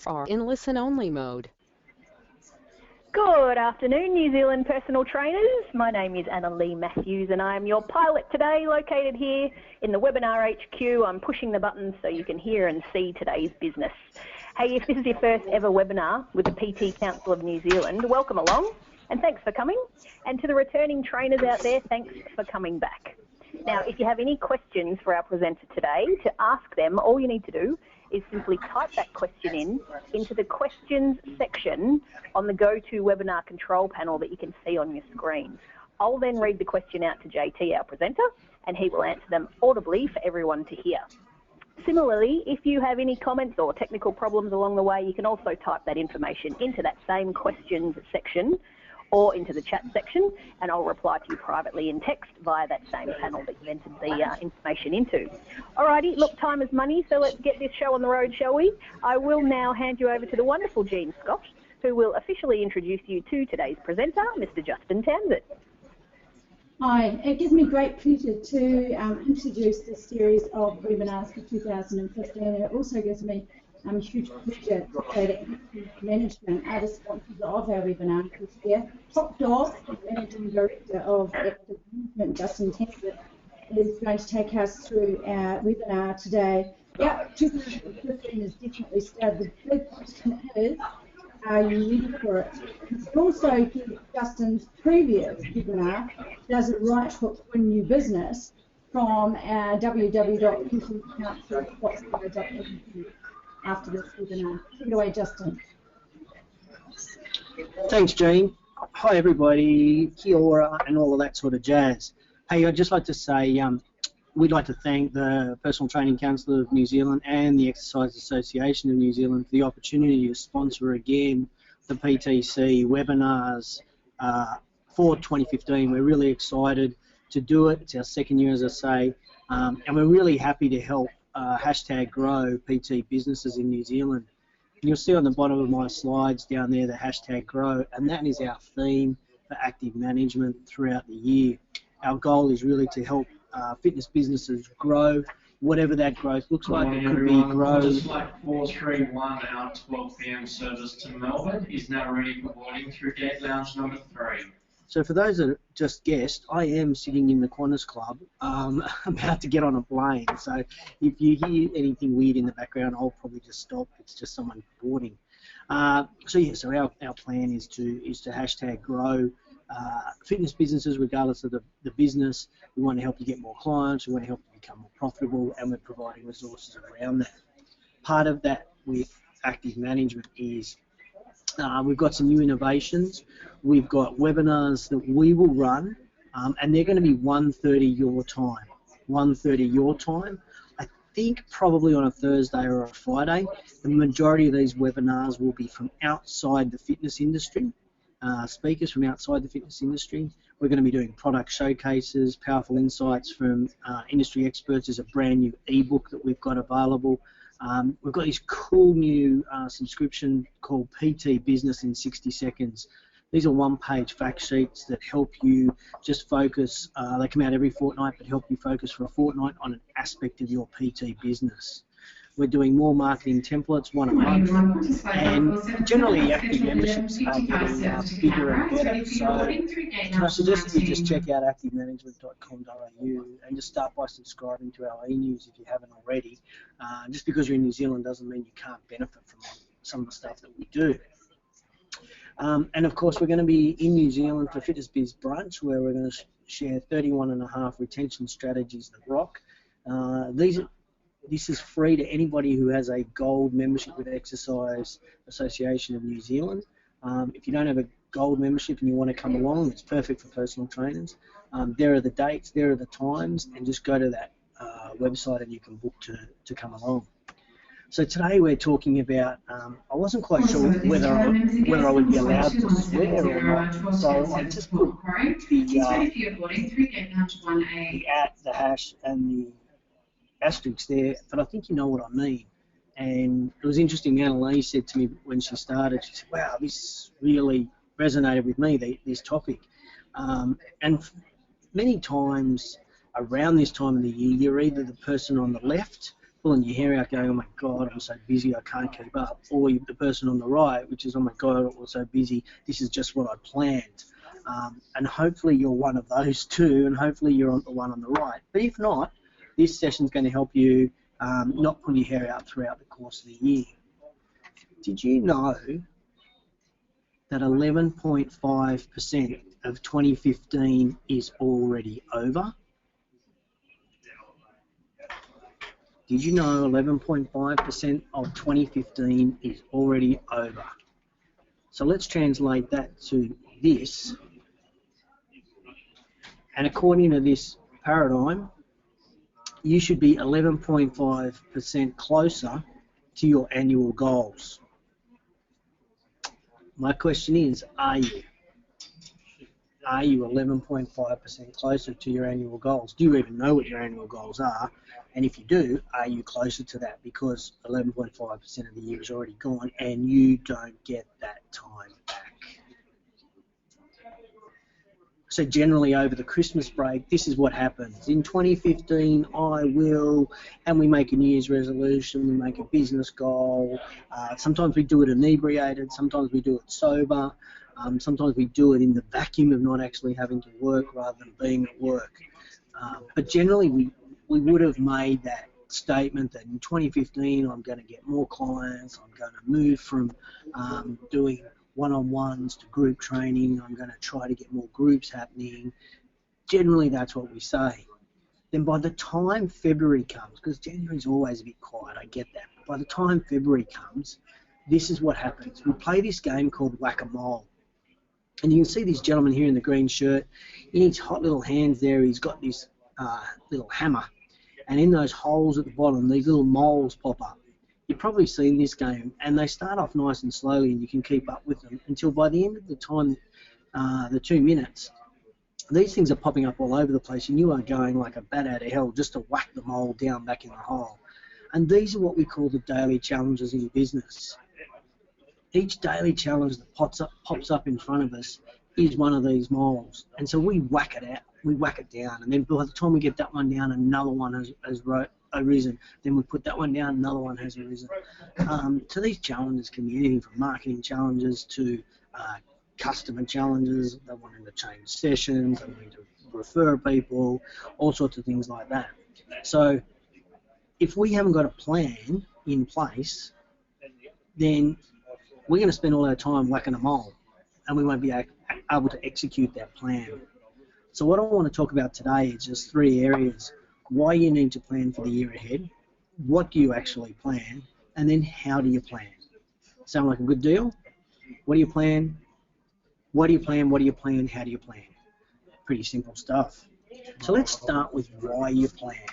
are in listen-only mode. Good afternoon, New Zealand personal trainers. My name is Anna Lee Matthews and I am your pilot today, located here in the webinar HQ. I'm pushing the buttons so you can hear and see today's business. Hey, if this is your first ever webinar with the PT Council of New Zealand, welcome along and thanks for coming. And to the returning trainers out there, thanks for coming back. Now, if you have any questions for our presenter today, to ask them, all you need to do is simply type that question into the questions section on the GoToWebinar control panel that you can see on your screen. I'll then read the question out to JT, our presenter, and he will answer them audibly for everyone to hear. Similarly, if you have any comments or technical problems along the way, you can also type that information into that same questions section or into the chat section, and I'll reply to you privately in text via that same panel that you entered the information into. Alrighty, look, time is money, so let's get this show on the road, shall we? I will now hand you over to the wonderful Jean Scott, who will officially introduce you to today's presenter, Mr. Justin Tamsett. Hi, it gives me great pleasure to introduce this series of webinars for 2015. It also gives me huge pleasure to say that Active Management are the sponsors of our webinar this year. Top dog, Managing Director of Active Management, Justin Tamsett, is going to take us through our webinar today. Yep, 2015 has definitely started. The big question is, are you ready for it? You can also get Justin's previous webinar, Does It Right Hook Win New Business, from our www.council.co.nz after this webinar. Take it away, Justin. Thanks, Jean. Hi, everybody. Kia ora and all of that sort of jazz. Hey, I'd just like to say we'd like to thank the Personal Training Council of New Zealand and the Exercise Association of New Zealand for the opportunity to sponsor again the PTC webinars for 2015. We're really excited to do it. It's our second year, as I say, and we're really happy to help hashtag grow PT businesses in New Zealand. And you'll see on the bottom of my slides down there the hashtag grow, and that is our theme for active management throughout the year. Our goal is really to help fitness businesses grow, whatever that growth looks like. It could be grow. Flight 431, our 12 PM service to Melbourne is now ready for boarding through gate lounge number 3. So for those that just guessed, I am sitting in the Qantas Club, about to get on a plane. So if you hear anything weird in the background, I'll probably just stop. It's just someone boarding. So our plan is to hashtag grow fitness businesses, regardless of the business. We want to help you get more clients. We want to help you become more profitable, and we're providing resources around that. Part of that with active management is we've got some new innovations. We've got webinars that we will run, and they're going to be 1:30 your time. 1:30 your time. I think probably on a Thursday or a Friday. The majority of these webinars will be from outside the fitness industry. Speakers from outside the fitness industry. We're going to be doing product showcases, powerful insights from industry experts. There's a brand new ebook that we've got available. We've got this cool new subscription called PT Business in 60 Seconds. These are one-page fact sheets that help you just focus. They come out every fortnight, but help you focus for a fortnight on an aspect of your PT business. We're doing more marketing templates, one a month, and generally active memberships are getting bigger and better. So I suggest that you just check out activemanagement.com.au and just start by subscribing to our e-news if you haven't already. Just because you're in New Zealand doesn't mean you can't benefit from some of the stuff that we do. And of course, we're going to be in New Zealand for Fitness Biz Brunch, where we're going to share 31.5 retention strategies that rock. This is free to anybody who has a gold membership with Exercise Association of New Zealand. If you don't have a gold membership and you want to come along, it's perfect for personal trainers. There are the dates, there are the times, and just go to that website and you can book to come along. So today we're talking about, I wasn't quite sure whether I would be allowed to swear or not, so I just put the at, the hash, and the asterisk there, but I think you know what I mean. And it was interesting, Anna-Lee said to me when she started, she said, wow, this really resonated with me, this topic. And many times around this time of the year, you're either the person on the left pulling your hair out going, oh my God, I'm so busy, I can't keep up. Or the person on the right, which is, oh my God, I'm so busy, this is just what I planned. And hopefully you're one of those two, and hopefully you're on the one on the right. But if not, this session's going to help you not pull your hair out throughout the course of the year. Did you know that 11.5% of 2015 is already over? Did you know 11.5% of 2015 is already over? So let's translate that to this. And according to this paradigm, you should be 11.5% closer to your annual goals. My question is, are you? Are you 11.5% closer to your annual goals? Do you even know what your annual goals are? And if you do, are you closer to that? Because 11.5% of the year is already gone and you don't get that time back. So generally over the Christmas break, this is what happens. In 2015, I will, and we make a New Year's resolution, we make a business goal. Sometimes we do it inebriated, sometimes we do it sober. Sometimes we do it in the vacuum of not actually having to work rather than being at work. But generally we would have made that statement that in 2015 I'm going to get more clients, I'm going to move from doing one-on-ones to group training, I'm going to try to get more groups happening. Generally that's what we say. Then by the time February comes, because January's always a bit quiet, I get that, but by the time February comes, this is what happens. We play this game called whack-a-mole. And you can see this gentleman here in the green shirt. In his hot little hands there, he's got this little hammer. And in those holes at the bottom, these little moles pop up. You've probably seen this game. And they start off nice and slowly, and you can keep up with them until by the end of the time, the 2 minutes, these things are popping up all over the place, and you are going like a bat out of hell just to whack the mole down back in the hole. And these are what we call the daily challenges in business. Each daily challenge that pops up in front of us is one of these moles. And so we whack it out, we whack it down, and then by the time we get that one down, another one has arisen. Then we put that one down, another one has arisen. So these challenges can be anything from marketing challenges to customer challenges, they wanting to change sessions, they wanting to refer people, all sorts of things like that. So if we haven't got a plan in place, then we're going to spend all our time whacking a mole, and we won't be able to execute that plan. So what I want to talk about today is just 3 areas: why you need to plan for the year ahead, what do you actually plan, and then how do you plan. Sound like a good deal? What do you plan? What do you plan? What do you plan? How do you plan? Pretty simple stuff. So let's start with why you plan.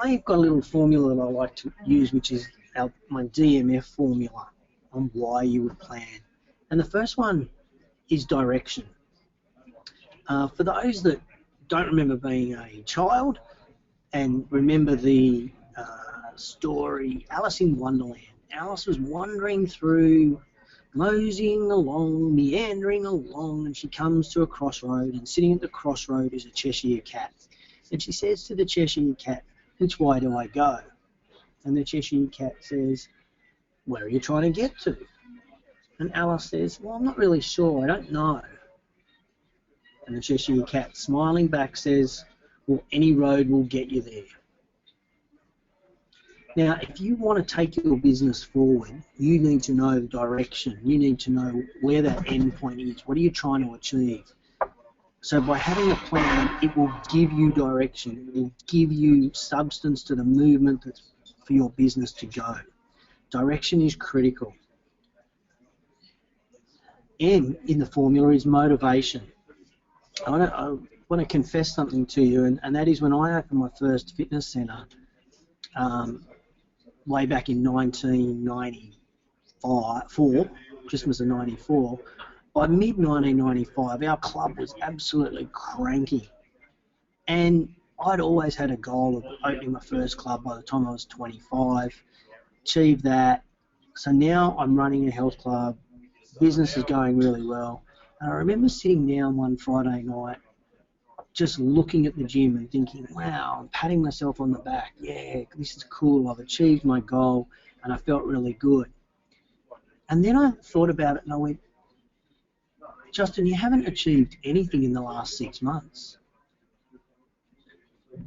I've got a little formula that I like to use, which is my DMF formula on why you would plan. And the first one is direction. For those that don't remember being a child and remember the story Alice in Wonderland. Alice was wandering through, moseying along, meandering along, and she comes to a crossroad, and sitting at the crossroad is a Cheshire cat. And she says to the Cheshire cat, "Which way do I go?" And the Cheshire cat says, "Where are you trying to get to?" And Alice says, "Well, I'm not really sure, I don't know." And the Cheshire cat, smiling back, says, "Well, any road will get you there." Now, if you want to take your business forward, you need to know the direction. You need to know where that end point is. What are you trying to achieve? So by having a plan, it will give you direction. It will give you substance to the movement that's for your business to go. Direction is critical. M in the formula is motivation. I want to confess something to you, and that is when I opened my first fitness centre way back in 1994, Christmas of 94, by mid-1995, our club was absolutely cranky. And I'd always had a goal of opening my first club by the time I was 25, achieved that. So now I'm running a health club, business is going really well. And I remember sitting down one Friday night just looking at the gym and thinking, wow, I'm patting myself on the back. Yeah, this is cool. I've achieved my goal and I felt really good. And then I thought about it and I went, Justin, you haven't achieved anything in the last 6 months.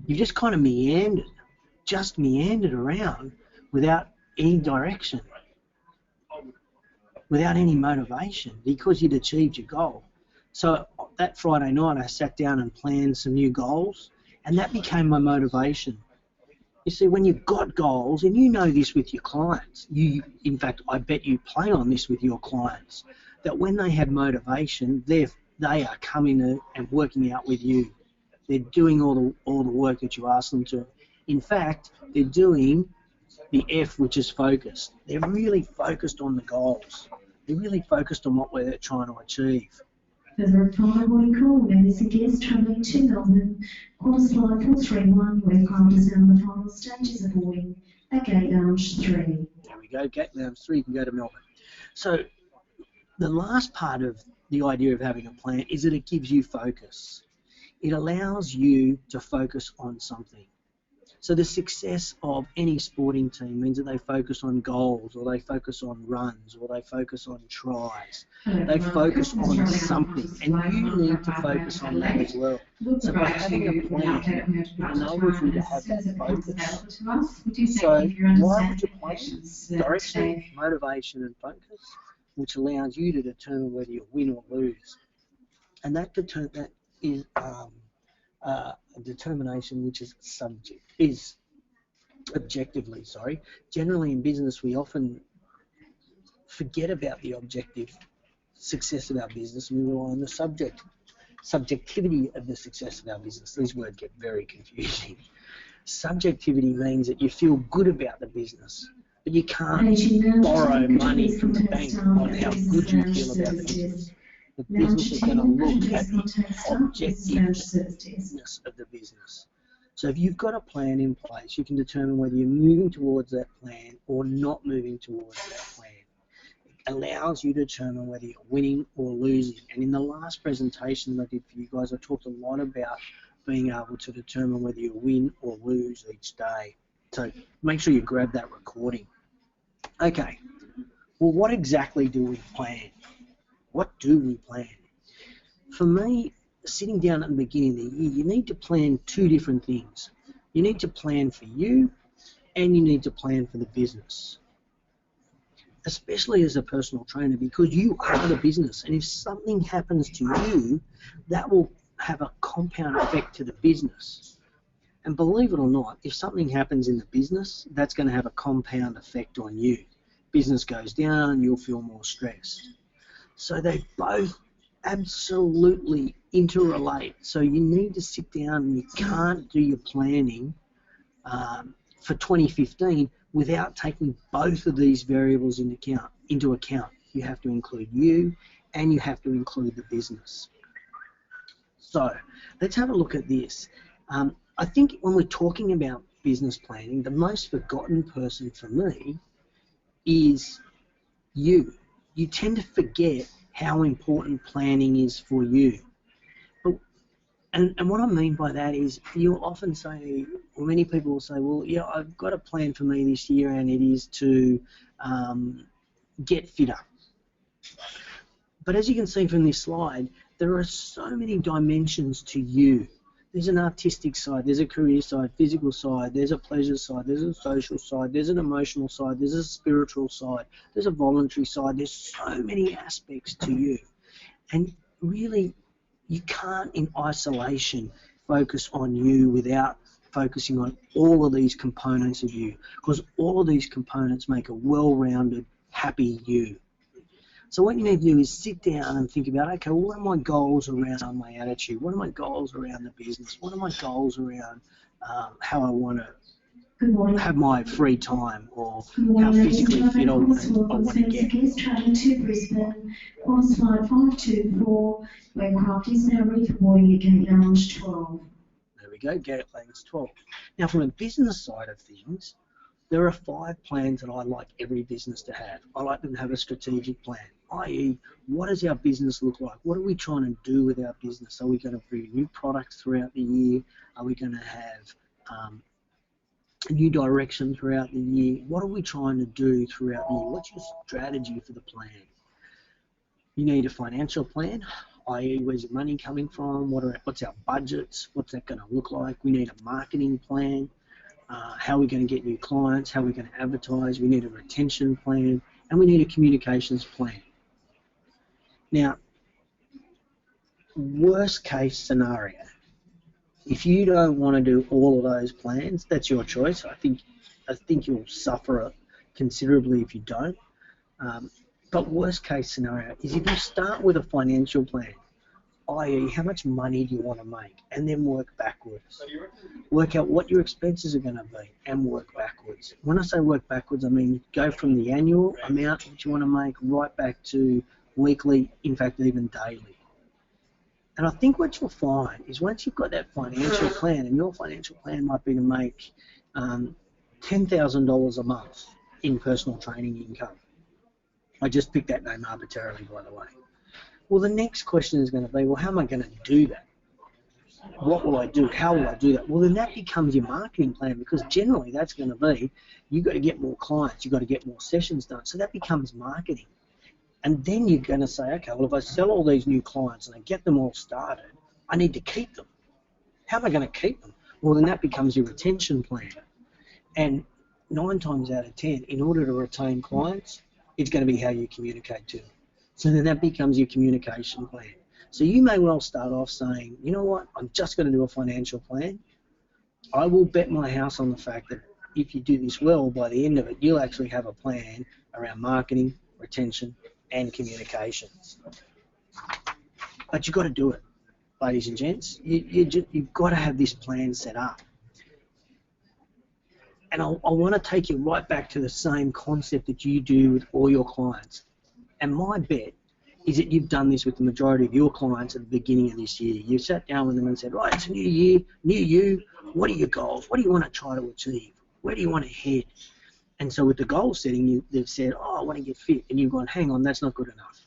You've just kind of meandered around without any direction, without any motivation, because you'd achieved your goal. So that Friday night I sat down and planned some new goals, and that became my motivation. You see, when you've got goals, and you know this with your clients, in fact, I bet you play on this with your clients, that when they have motivation, they are coming and working out with you. They're doing all the work that you ask them to. In fact, they're doing the F, which is focused. They're really focused on the goals. They're really focused on what they're trying to achieve. Further reply boarding call, members and guests travelling to Melbourne. Qantas flight 431, aircraft is now in the final stages of boarding at Gate Lounge 3. There we go, Gate Lounge 3, you can go to Melbourne. So the last part of the idea of having a plan is that it gives you focus. It allows you to focus on something. So the success of any sporting team means that they focus on goals, or they focus on runs, or they focus on tries. They focus on something, and you need to focus on that as well. So by having a plan, it enables you to have that focus. So why would you plan? Direction, motivation, and focus, which allows you to determine whether you win or lose. And that is a determination which is objectively. Generally in business, we often forget about the objective success of our business, and we rely on the subjectivity of the success of our business. These words get very confusing. Subjectivity means that you feel good about the business, but you can't borrow money from the bank on how good you feel about the business. The business is going to look at the objectiveness of the business. So if you've got a plan in place, you can determine whether you're moving towards that plan or not moving towards that plan. It allows you to determine whether you're winning or losing. And in the last presentation that I did for you guys, I talked a lot about being able to determine whether you win or lose each day. So make sure you grab that recording. Okay, well, what exactly do we plan? What do we plan? For me, sitting down at the beginning of the year, you need to plan two different things. You need to plan for you, and you need to plan for the business. Especially as a personal trainer, because you are the business, and if something happens to you, that will have a compound effect to the business. And believe it or not, if something happens in the business, that's going to have a compound effect on you. Business goes down, you'll feel more stressed. So they both absolutely interrelate. So you need to sit down, and you can't do your planning for 2015 without taking both of these variables into account. You have to include you, and you have to include the business. So let's have a look at this. I think when we're talking about business planning, the most forgotten person for me is you. You tend to forget how important planning is for you. And what I mean by that is, you'll often say, or many people will say, well, yeah, I've got a plan for me this year, and it is to get fitter. But as you can see from this slide, there are so many dimensions to you. There's an artistic side, there's a career side, physical side, there's a pleasure side, there's a social side, there's an emotional side, there's a spiritual side, there's a voluntary side. There's so many aspects to you. And really, you can't in isolation focus on you without focusing on all of these components of you, because all of these components make a well-rounded, happy you. So what you need to do is sit down and think about, okay, well, what are my goals around my attitude? What are my goals around the business? What are my goals around how I want to have my free time, or how physically fit I want to get? Travelling to Brisbane, Qantas flight 524, aircraft is now ready for boarding at Gate Lounge 12. There we go, Gate Lounge 12. Now, from a business side of things, There are 5 plans that I like every business to have. I like them to have a strategic plan, i.e. what does our business look like? What are we trying to do with our business? Are we going to bring new products throughout the year? Are we going to have a new direction throughout the year? What are we trying to do throughout the year? What's your strategy for the plan? You need a financial plan, i.e. where's your money coming from? What's our budgets? What's that going to look like? We need a marketing plan. How are we going to get new clients? How are we going to advertise? We need a retention plan, and we need a communications plan. Now, worst case scenario, if you don't want to do all of those plans, that's your choice. I think you'll suffer considerably if you don't. But worst case scenario is if you start with a financial plan, i.e. how much money do you want to make, and then work backwards. Work out what your expenses are going to be and work backwards. When I say work backwards, I mean go from the annual amount that you want to make right back to weekly, in fact even daily. And I think what you'll find is once you've got that financial plan, and your financial plan might be to make $10,000 a month in personal training income. I just picked that name arbitrarily, by the way. Well, the next question is going to be, well, how am I going to do that? What will I do? How will I do that? Well, then that becomes your marketing plan, because generally that's going to be, you've got to get more clients, you've got to get more sessions done. So that becomes marketing. And then you're going to say, okay, well, if I sell all these new clients and I get them all started, I need to keep them. How am I going to keep them? Well, then that becomes your retention plan. And 9 times out of 10, in order to retain clients, it's going to be how you communicate to them. So then that becomes your communication plan. So you may well start off saying, you know what, I'm just going to do a financial plan. I will bet my house on the fact that if you do this well, by the end of it, you'll actually have a plan around marketing, retention, and communications. But you've got to do it, ladies and gents. You've got to have this plan set up. And I want to take you right back to the same concept that you do with all your clients. And my bet is that you've done this with the majority of your clients at the beginning of this year. You sat down with them and said, right, it's a new year, new you. What are your goals? What do you want to try to achieve? Where do you want to head? And so with the goal setting, they've said, oh, I want to get fit. And you've gone, hang on, that's not good enough.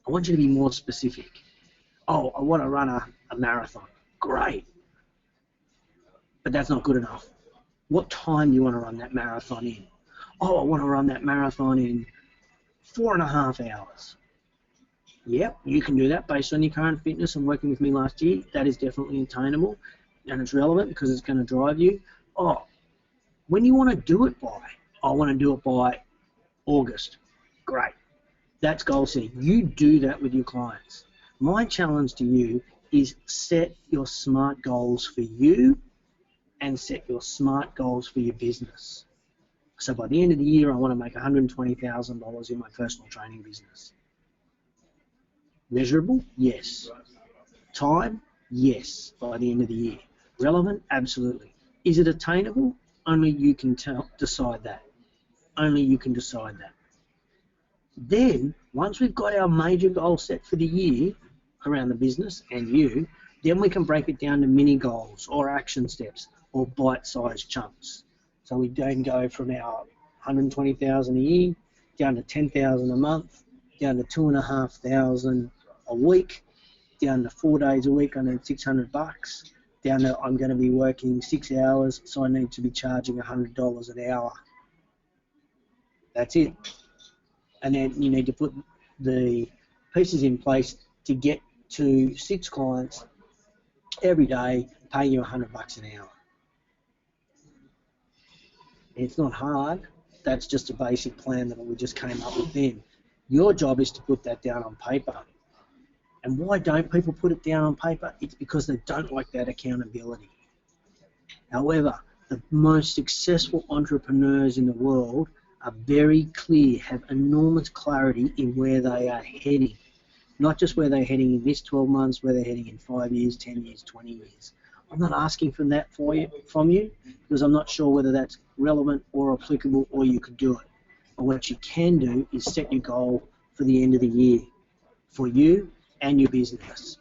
I want you to be more specific. Oh, I want to run a marathon. Great. But that's not good enough. What time do you want to run that marathon in? Oh, I want to run that marathon in 4.5 hours. Yep, you can do that based on your current fitness and working with me last year. That is definitely attainable, and it's relevant because it's going to drive you. Oh, when you want to do it by? I want to do it by August. Great. That's goal setting. You do that with your clients. My challenge to you is set your SMART goals for you and set your SMART goals for your business. So by the end of the year, I want to make $120,000 in my personal training business. Measurable? Yes. Time? Yes, by the end of the year. Relevant? Absolutely. Is it attainable? Only you can decide that. Only you can decide that. Then, once we've got our major goal set for the year around the business and you, then we can break it down to mini goals or action steps or bite-sized chunks. So we then go from our $120,000 a year down to $10,000 a month, down to $2,500 a week, down to 4 days a week. I need $600. Down to I'm going to be working 6 hours, so I need to be charging $100 an hour. That's it. And then you need to put the pieces in place to get to 6 clients every day, paying you $100 an hour. It's not hard. That's just a basic plan that we just came up with then. Your job is to put that down on paper. And why don't people put it down on paper? It's because they don't like that accountability. However, the most successful entrepreneurs in the world are very clear, have enormous clarity in where they are heading. Not just where they're heading in this 12 months, where they're heading in 5 years, 10 years, 20 years. I'm not asking for that from you because I'm not sure whether that's relevant or applicable or you could do it. But what you can do is set your goal for the end of the year for you and your business.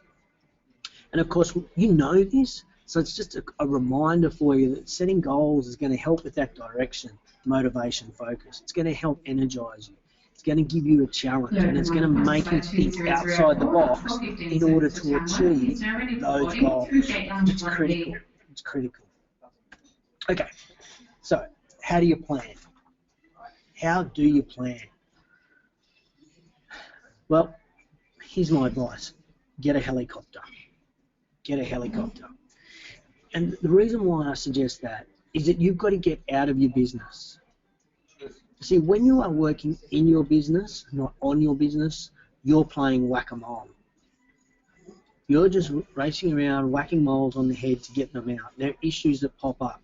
And of course, you know this, so it's just a reminder for you that setting goals is going to help with that direction. motivation, focus. It's going to help energize you. It's going to give you a challenge, and it's going to make you think outside the box in order to achieve those goals. It's critical. It's critical. Okay, so how do you plan? How do you plan? Well, here's my advice. Get a helicopter. Get a helicopter. And the reason why I suggest that is that you've got to get out of your business. See, when you are working in your business, not on your business, you're playing whack-a-mole. You're just racing around, whacking moles on the head to get them out. There are issues that pop up.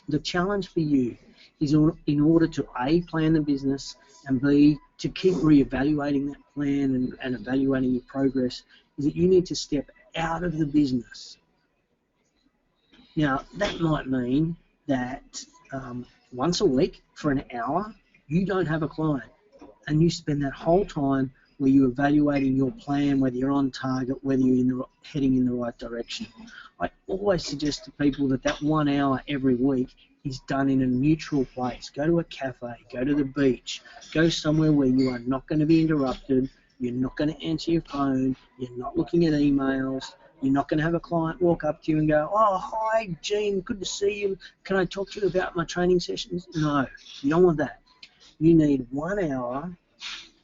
The challenge for you is in order to A, plan the business, and B, to keep reevaluating that plan and evaluating your progress, is that you need to step out of the business. Now, that might mean that once a week for an hour, you don't have a client, and you spend that whole time where you're evaluating your plan, whether you're on target, whether you're heading in the right direction. I always suggest to people that 1 hour every week is done in a neutral place. Go to a cafe, go to the beach, go somewhere where you are not going to be interrupted, you're not going to answer your phone, you're not looking at emails, you're not going to have a client walk up to you and go, "Oh, hi, Gene, good to see you. Can I talk to you about my training sessions?" No, you don't want that. You need 1 hour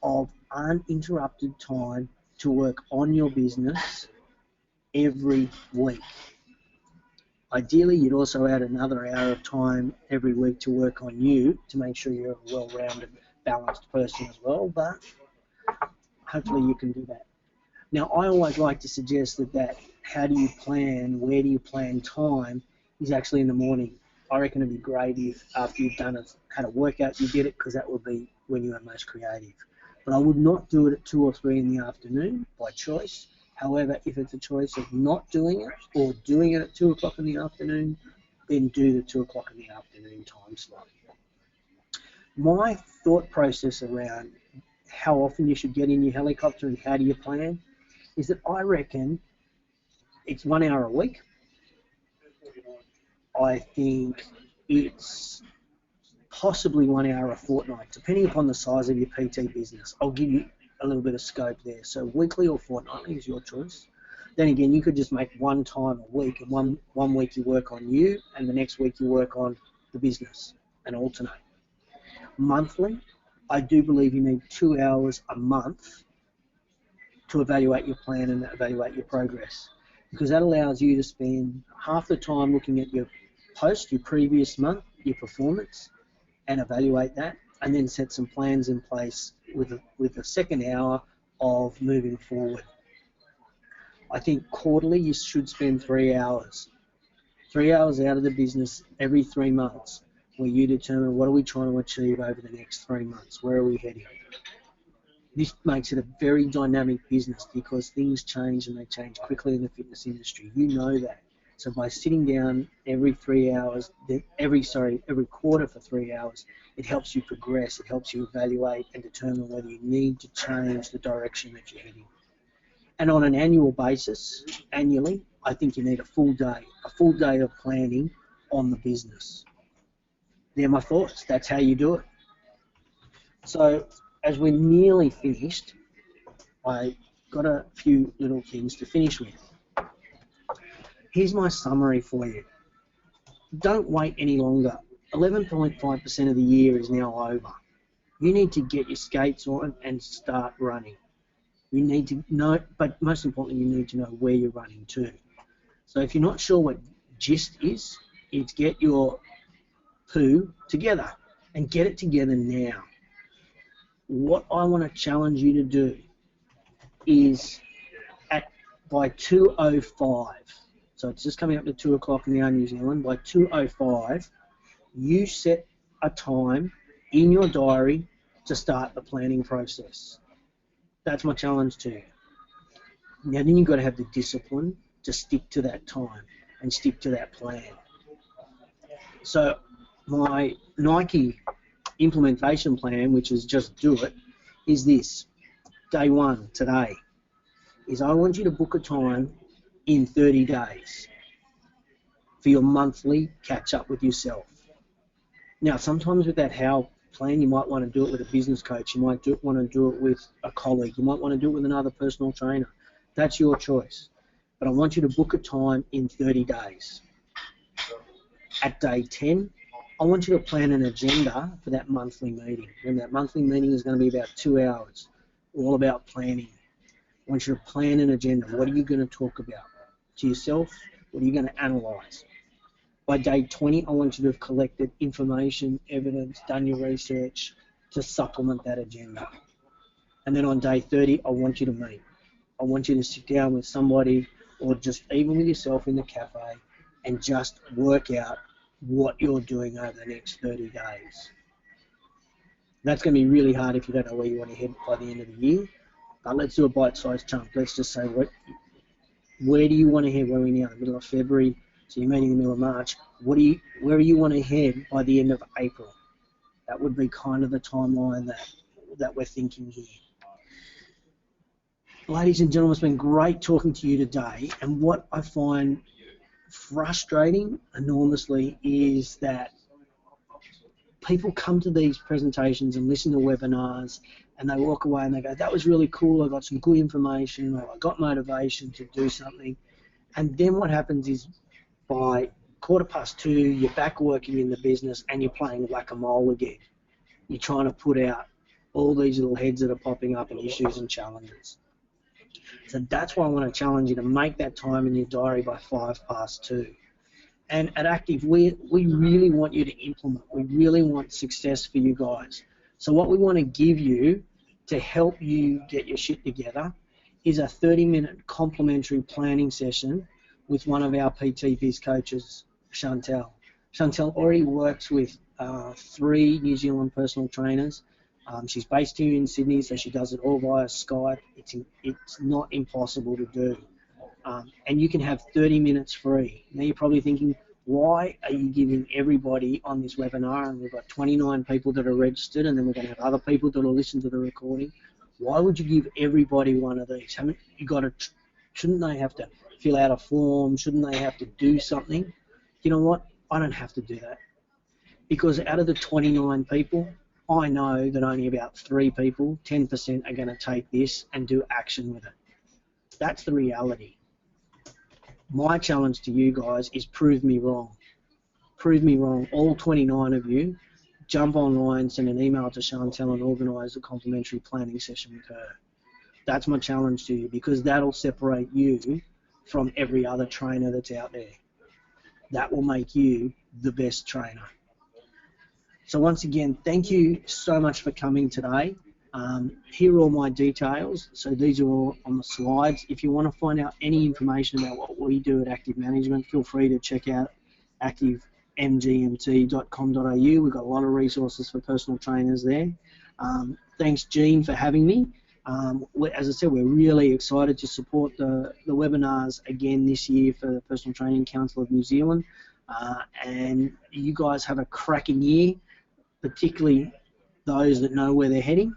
of uninterrupted time to work on your business every week. Ideally, you'd also add another hour of time every week to work on you to make sure you're a well-rounded, balanced person as well, but hopefully you can do that. Now, I always like to suggest that how do you plan, where do you plan time, is actually in the morning. I reckon it'd be great if after you've had a workout you did it, because that would be when you are most creative. But I would not do it at 2 or 3 in the afternoon by choice. However, if it's a choice of not doing it or doing it at 2 o'clock in the afternoon, then do the 2 o'clock in the afternoon time slot. My thought process around how often you should get in your helicopter and how do you plan is that I reckon it's 1 hour a week. I think it's possibly 1 hour a fortnight, depending upon the size of your PT business. I'll give you a little bit of scope there. So weekly or fortnightly is your choice. Then again, you could just make one time a week, and one week you work on you, and the next week you work on the business, and alternate. Monthly, I do believe you need 2 hours a month to evaluate your plan and evaluate your progress, because that allows you to spend half the time looking at your post, your previous month, your performance, and evaluate that, and then set some plans in place with the second hour of moving forward. I think quarterly you should spend 3 hours. 3 hours out of the business every 3 months, where you determine what are we trying to achieve over the next 3 months, where are we heading. This makes it a very dynamic business because things change, and they change quickly in the fitness industry. You know that. So by sitting down every 3 hours, every quarter for 3 hours, it helps you progress, it helps you evaluate and determine whether you need to change the direction that you're heading. And on an annual basis, annually, I think you need a full day of planning on the business. They're my thoughts. That's how you do it. So as we're nearly finished, I got a few little things to finish with. Here's my summary for you. Don't wait any longer. 11.5% of the year is now over. You need to get your skates on and start running. You need to know, but most importantly, you need to know where you're running to. So if you're not sure what GIST is, it's get your poo together, and get it together now. What I want to challenge you to do is by 2:05, so it's just coming up to 2 o'clock in the hour New Zealand, by 2:05, you set a time in your diary to start the planning process. That's my challenge to you. Now then you've got to have the discipline to stick to that time and stick to that plan. So my Nike implementation plan, which is just do it, is this. Day 1, today, is I want you to book a time in 30 days for your monthly catch up with yourself. Now, sometimes with that how plan, you might want to do it with a business coach. You might want to do it with a colleague. You might want to do it with another personal trainer. That's your choice. But I want you to book a time in 30 days. At day 10, I want you to plan an agenda for that monthly meeting. And that monthly meeting is going to be about 2 hours, all about planning. I want you to plan an agenda. What are you going to talk about to yourself? What are you going to analyse? By day 20, I want you to have collected information, evidence, done your research to supplement that agenda. And then on day 30, I want you to meet. I want you to sit down with somebody or just even with yourself in the cafe and just work out what you're doing over the next 30 days. That's going to be really hard if you don't know where you want to head by the end of the year. But let's do a bite-sized chunk. Let's just say, where do you want to head? Where are we now? The middle of February. So you're meeting in the middle of March. Where do you want to head by the end of April? That would be kind of the timeline that we're thinking here. Ladies and gentlemen, it's been great talking to you today. And what I find frustrating enormously is that people come to these presentations and listen to webinars and they walk away and they go, that was really cool, I got some good information, or I got motivation to do something. And then what happens is by 2:15, you're back working in the business and you're playing whack-a-mole again. You're trying to put out all these little heads that are popping up and issues and challenges. So that's why I want to challenge you to make that time in your diary by 2:05. And at Active, we really want you to implement. We really want success for you guys. So what we want to give you to help you get your shit together is a 30-minute complimentary planning session with one of our PT Biz coaches, Chantel. Chantel already works with 3 New Zealand personal trainers. She's based here in Sydney, so she does it all via Skype. It's not impossible to do. And you can have 30 minutes free. Now you're probably thinking, why are you giving everybody on this webinar, and we've got 29 people that are registered, and then we're going to have other people that will listen to the recording. Why would you give everybody one of these? Shouldn't they have to fill out a form? Shouldn't they have to do something? You know what? I don't have to do that. Because out of the 29 people, I know that only about 3 people, 10%, are going to take this and do action with it. That's the reality. My challenge to you guys is prove me wrong. Prove me wrong. All 29 of you, jump online, send an email to Chantel and organise a complimentary planning session with her. That's my challenge to you, because that'll separate you from every other trainer that's out there. That will make you the best trainer. So once again, thank you so much for coming today. Here are all my details. So these are all on the slides. If you want to find out any information about what we do at Active Management, feel free to check out activemgmt.com.au. We've got a lot of resources for personal trainers there. Thanks, Jean, for having me. As I said, we're really excited to support the webinars again this year for the Personal Training Council of New Zealand. And you guys have a cracking year, particularly those that know where they're heading,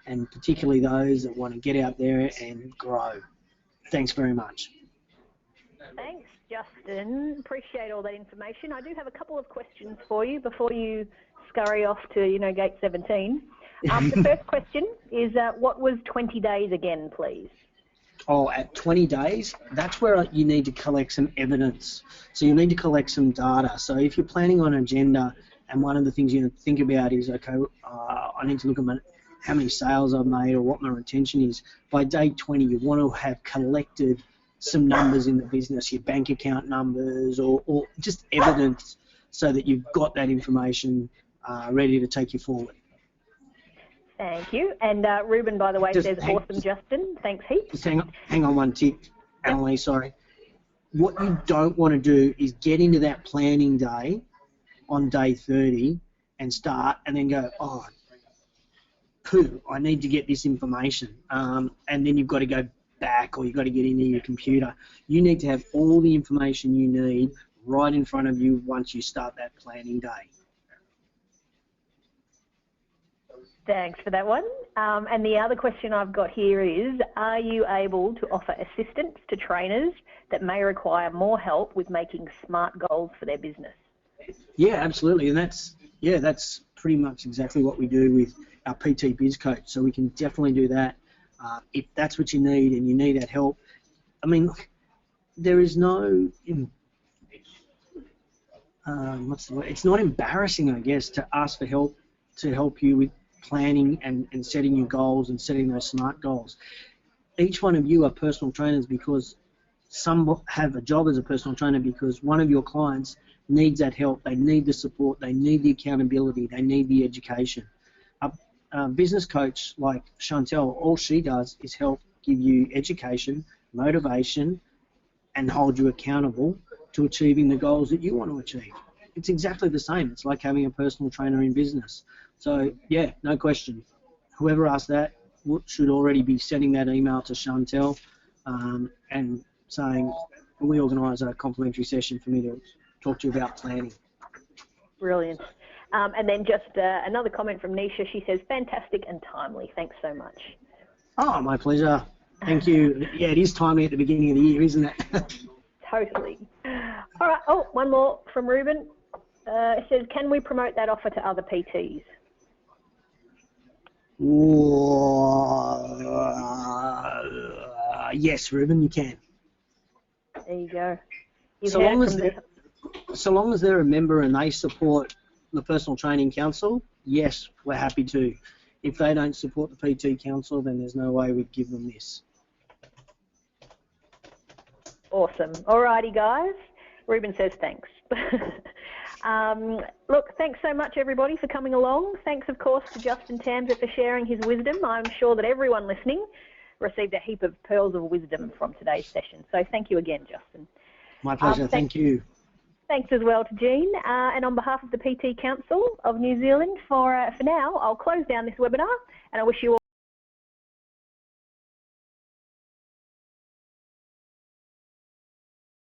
and particularly those that want to get out there and grow. Thanks very much. Thanks, Justin. Appreciate all that information. I do have a couple of questions for you before you scurry off to, gate 17. The first question is, what was 20 days again, please? Oh, at 20 days, that's where you need to collect some evidence. So you need to collect some data. So if you're planning on an agenda, and one of the things you need to think about is, okay, I need to look at how many sales I've made or what my retention is. By day 20, you want to have collected some numbers in the business, your bank account numbers, or just evidence, so that you've got that information ready to take you forward. Thank you. And Ruben, by the way, says, awesome, Justin. Thanks heaps. Just hang on one tick, Annalie, sorry. What you don't want to do is get into that planning day on day 30 and start and then go, oh, poo, I need to get this information. And then you've got to go back, or you've got to get into your computer. You need to have all the information you need right in front of you once you start that planning day. Thanks for that one. And the other question I've got here is, are you able to offer assistance to trainers that may require more help with making smart goals for their business? Yeah, absolutely. And that's Yeah, that's pretty much exactly what we do with our PT Biz Coach. So we can definitely do that. If that's what you need and you need that help, I mean, there is no, what's the word? It's not embarrassing, I guess, to ask for help to help you with planning and setting your goals and setting those SMART goals. Each one of you are personal trainers because some have a job as a personal trainer because one of your clients needs that help. They need the support. They need the accountability. They need the education. A business coach like Chantel, all she does is help give you education, motivation, and hold you accountable to achieving the goals that you want to achieve. It's exactly the same. It's like having a personal trainer in business. So, yeah, no question. Whoever asked that should already be sending that email to Chantel and saying, can we organise a complimentary session for me to talk to you about planning? Brilliant. And then just another comment from Nisha. She says, fantastic and timely. Thanks so much. Oh, my pleasure. Thank you. Yeah, it is timely at the beginning of the year, isn't it? Totally. All right. Oh, one more from Ruben. It says, can we promote that offer to other PTs? Yes, Ruben, you can. There you go. So long as they're a member and they support the Personal Training Council, yes, we're happy to. If they don't support the PT Council, then there's no way we'd give them this. Awesome. Alrighty, guys. Ruben says thanks. Look, thanks so much, everybody, for coming along. Thanks, of course, to Justin Tamsett for sharing his wisdom. I'm sure that everyone listening received a heap of pearls of wisdom from today's session. So thank you again, Justin. My pleasure. Thank you. Thanks as well to Jean. And on behalf of the PT Council of New Zealand, for now, I'll close down this webinar, and I wish you all